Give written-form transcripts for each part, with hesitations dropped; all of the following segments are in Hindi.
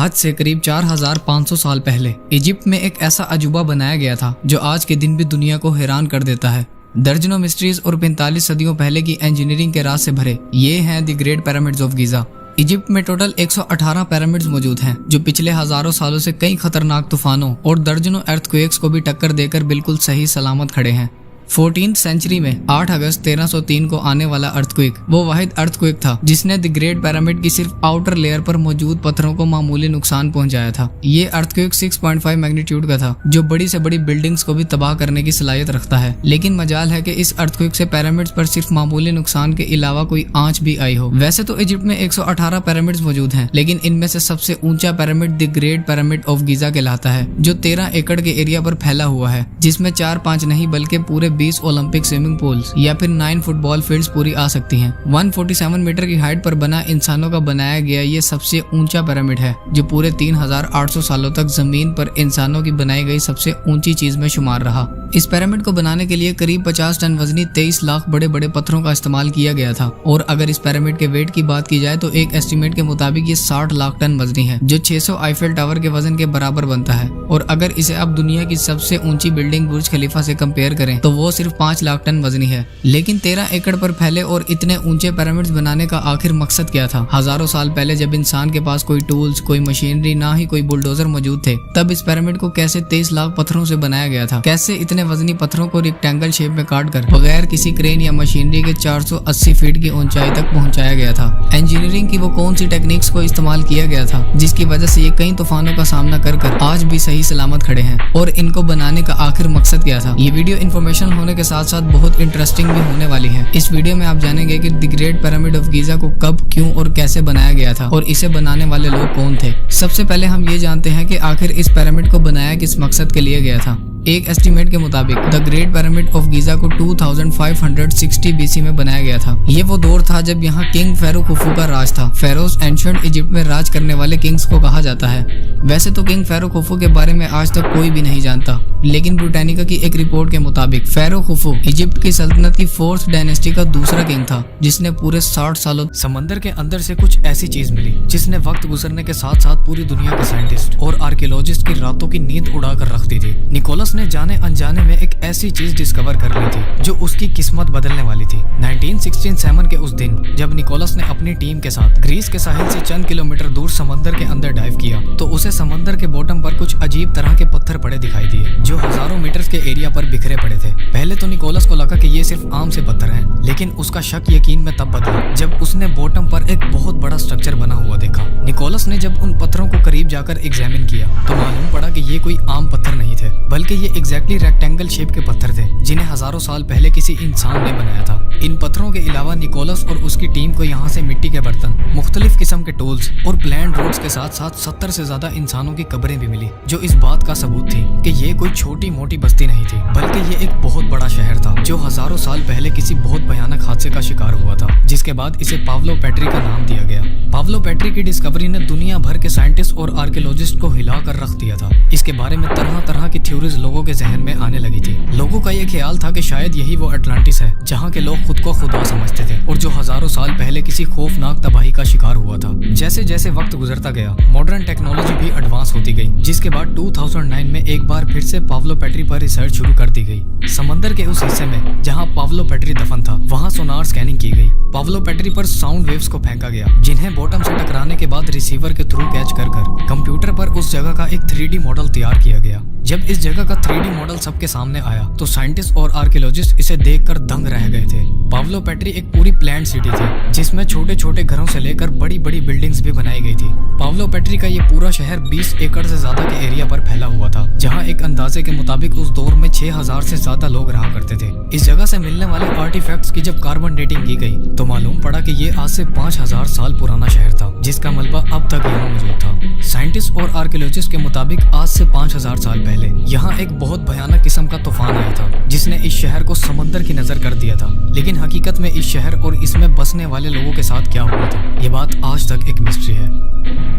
आज से करीब 4500 साल पहले इजिप्ट में एक ऐसा अजूबा बनाया गया था जो आज के दिन भी दुनिया को हैरान कर देता है। दर्जनों मिस्ट्रीज और 45 सदियों पहले की इंजीनियरिंग के राज से भरे ये हैं the great pyramids of Giza. Egypt में टोटल 118 पिरामिड्स मौजूद हैं जो पिछले हजारों सालों से कई खतरनाक तूफानों और दर्जनों अर्थक्वेक्स को भी टक्कर देकर बिल्कुल सही सलामत खड़े हैं। 14th सेंचुरी में 8 अगस्त 1303 को आने वाला अर्थक्वेक वो वाहिद अर्थक्वेक था जिसने द ग्रेट पिरामिड की सिर्फ आउटर लेयर पर मौजूद पत्थरों को मामूली नुकसान पहुंचाया था। ये अर्थक्वेक 6.5 मैग्नीट्यूड का था जो बड़ी से बड़ी बिल्डिंग्स को भी तबाह करने की सलाहियत रखता है। लेकिन मजाल है कि इस अर्थक्वेक से पिरामिड्स पर सिर्फ मामूली नुकसान के अलावा कोई आंच भी आई हो। वैसे तो इजिप्ट में 118 पिरामिड्स मौजूद हैं, लेकिन इनमें से सबसे ऊंचा pyramid the great pyramid of Giza कहलाता है जो 13 एकड़ के एरिया पर फैला हुआ है, जिसमें 4-5 नहीं बल्कि पूरे 20 ओलंपिक स्विमिंग पूल्स या फिर 9 फुटबॉल फील्ड्स पूरी आ सकती हैं। 147 मीटर की हाइट पर बना इंसानों का बनाया गया ये सबसे ऊंचा पिरामिड है जो पूरे 3800 सालों तक जमीन पर इंसानों की बनाई गई सबसे ऊंची चीज में शुमार रहा। इस पिरामिड को बनाने के लिए करीब 50 टन वजनी 23 लाख बड़े बड़े पत्थरों का इस्तेमाल किया गया था। और अगर इस पिरामिड के वेट की बात की जाए तो एक एस्टिमेट के मुताबिक ये 60 लाख टन वजनी है जो 600 आईफेल टावर के वजन के बराबर बनता है। और अगर इसे आप दुनिया की सबसे ऊंची बिल्डिंग बुर्ज खलीफा से कंपेयर करें तो वो सिर्फ 5 लाख टन वजनी है। लेकिन 13 एकड़ पर फैले और इतने ऊंचे पिरामिड्स बनाने का आखिर मकसद क्या था? हजारों साल पहले जब इंसान के पास कोई टूल्स, कोई मशीनरी, ना ही कोई बुलडोजर मौजूद थे, तब इस पिरामिड को कैसे 23 लाख पत्थरों से बनाया गया था? कैसे इतने वजनी पत्थरों को रेक्टेंगल शेप में काट कर बगैर किसी क्रेन या मशीनरी के 480 फीट की ऊंचाई तक पहुंचाया गया था? इंजीनियरिंग की वो कौन सी टेक्निक्स को इस्तेमाल किया गया था जिसकी वजह से ये कई तूफानों का सामना कर आज भी सही सलामत खड़े हैं? और इनको बनाने का आखिर मकसद क्या था? ये वीडियो इन्फॉर्मेशन होने के साथ साथ बहुत इंटरेस्टिंग भी होने वाली है। इस वीडियो में आप जानेंगे कि the great pyramid of Giza को कब, क्यों और कैसे बनाया गया था और इसे बनाने वाले लोग कौन थे। सबसे पहले हम ये जानते हैं कि आखिर इस पिरामिड को बनाया किस मकसद के लिए गया था। एक एस्टिमेट के मुताबिक the great pyramid of Giza को 2560 बीसी में बनाया गया था। ये वो दौर था जब यहाँ किंग फेरो खुफू का राज था। फेरोज एंशिएंट इजिप्ट में राज करने वाले किंग्स को कहा जाता है। वैसे तो किंग फेरो खुफू के बारे में आज तक कोई भी नहीं जानता, लेकिन ब्रिटानिका की एक रिपोर्ट के मुताबिक फेरो खुफू इजिप्ट की सल्तनत की 4th डायनेस्टी का दूसरा किंग था जिसने पूरे 60 सालों समंदर के अंदर से कुछ ऐसी चीज मिली जिसने वक्त गुजरने के साथ साथ पूरी दुनिया के साइंटिस्ट और आर्कियोलॉजिस्ट की रातों की नींद उड़ा कर रख दी थी। निकोलस ने जाने अनजाने में एक ऐसी चीज डिस्कवर कर ली थी जो उसकी किस्मत बदलने वाली थी। 1967 के उस दिन जब निकोलस ने अपनी टीम के साथ ग्रीस के साहिल से चंद किलोमीटर दूर समंदर के अंदर डाइव किया तो उसे समंदर के बॉटम पर कुछ अजीब तरह के पत्थर पड़े दिखाई दिए जो हजारों मीटर के एरिया पर बिखरे पड़े थे। पहले तो निकोलस को लगा कि ये सिर्फ आम से पत्थर हैं, लेकिन उसका शक यकीन में तब बदला जब उसने बॉटम पर एक बहुत बड़ा स्ट्रक्चर बना हुआ देखा। निकोलस ने जब उन पत्थरों को करीब जाकर एग्जामिन किया तो मालूम पड़ा कि ये कोई आम पत्थर नहीं थे, बल्कि ये एग्जैक्टली रेक्टेंगल शेप के पत्थर थे जिन्हें हजारों साल पहले किसी इंसान ने बनाया था। इन पत्थरों के अलावा निकोलस और उसकी टीम को यहाँ से मिट्टी के बर्तन, मुख्तलिफ किस्म के टूल्स और प्लान्ड रोड्स के साथ साथ 70 से ज्यादा इंसानों की कब्रें भी मिली जो इस बात का सबूत थी कि ये कोई छोटी मोटी बस्ती नहीं थी, बल्कि ये एक बहुत बड़ा शहर था जो हजारों साल पहले किसी बहुत भयानक हादसे का शिकार हुआ था, जिसके बाद इसे पावलो पेट्री का नाम दिया गया। पावलो पेट्री की डिस्कवरी ने दुनिया भर के साइंटिस्ट और आर्कियोलॉजिस्ट को हिला कर रख दिया था। इसके बारे में तरह तरह की थ्योरीज लोगों के जहन में आने लगी थी। लोगों का ये ख्याल था कि शायद यही वो अटलांटिस है जहाँ के लोग खुद को खुदा समझते थे और जो हजारों साल पहले किसी खौफनाक तबाही का शिकार हुआ था। जैसे जैसे वक्त गुजरता गया मॉडर्न टेक्नोलॉजी भी एडवांस होती गई, जिसके बाद 2009 में एक बार फिर से पावलो पेट्री पर रिसर्च शुरू कर दी गई। समंदर के उस हिस्से में जहाँ पावलो पेट्री दफन था वहाँ सोनार स्कैनिंग की गई। पावलो पेट्री पर साउंड वेव्स को फेंका गया जिन्हें बॉटम से टकराने के बाद रिसीवर के थ्रू कैच कर कंप्यूटर पर उस जगह का एक 3D मॉडल तैयार किया गया। जब इस जगह का 3D मॉडल सबके सामने आया तो साइंटिस्ट और आर्कियोलॉजिस्ट इसे देखकर दंग रह गए थे। पावलो पेट्री एक पूरी प्लान्ड सिटी थी जिसमें छोटे छोटे घरों से लेकर बड़ी बड़ी बिल्डिंग्स भी बनाई गई थी। पावलो पेट्री का ये पूरा शहर 20 एकड़ से ज्यादा के एरिया पर फैला हुआ था, जहाँ एक अंदाजे के मुताबिक उस दौर में 6000 से ज्यादा लोग रहा करते थे। इस जगह से मिलने वाले आर्टिफैक्ट्स की जब कार्बन डेटिंग की गई तो मालूम पड़ा कि ये आज से 5000 साल पुराना शहर था जिसका मलबा अब तक यहाँ मौजूद था। साइंटिस्ट और आर्कियोलॉजिस्ट के मुताबिक आज से 5000 साल पहले यहाँ एक बहुत भयानक किस्म का तूफान आया था जिसने इस शहर को समंदर की नजर कर दिया था। लेकिन हकीकत में इस शहर और इसमें बसने वाले लोगों के साथ क्या हुआ था, ये बात आज तक एक मिस्ट्री है।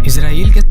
इजराइल के